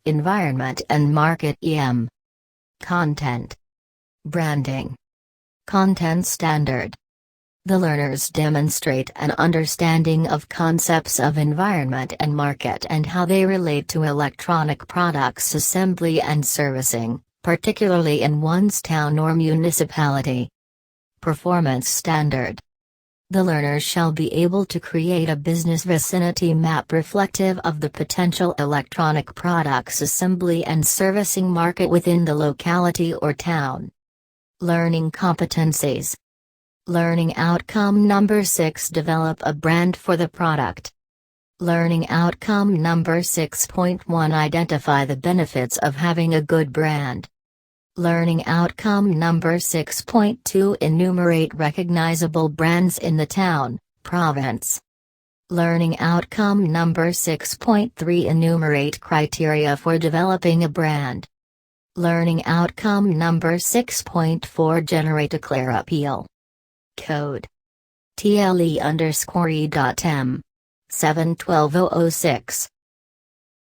Environment and Market Content. Branding. Content standard. The learners demonstrate an understanding of concepts of environment and market and how they relate to electronic products assembly and servicing, particularly in one's town or municipality. Performance standard. The learners shall be able to create a business vicinity map reflective of the potential electronic products assembly and servicing market within the locality or town. Learning competencies. Learning outcome number 6. Develop a brand for the product. Learning outcome number 6.1. Identify the benefits of having a good brand. Learning outcome number 6.2. Enumerate recognizable brands in the town, province. Learning outcome number 6.3. Enumerate criteria for developing a brand. Learning outcome number 6.4. Generate a clear appeal. Code. TLE_E.M. 7/12/006.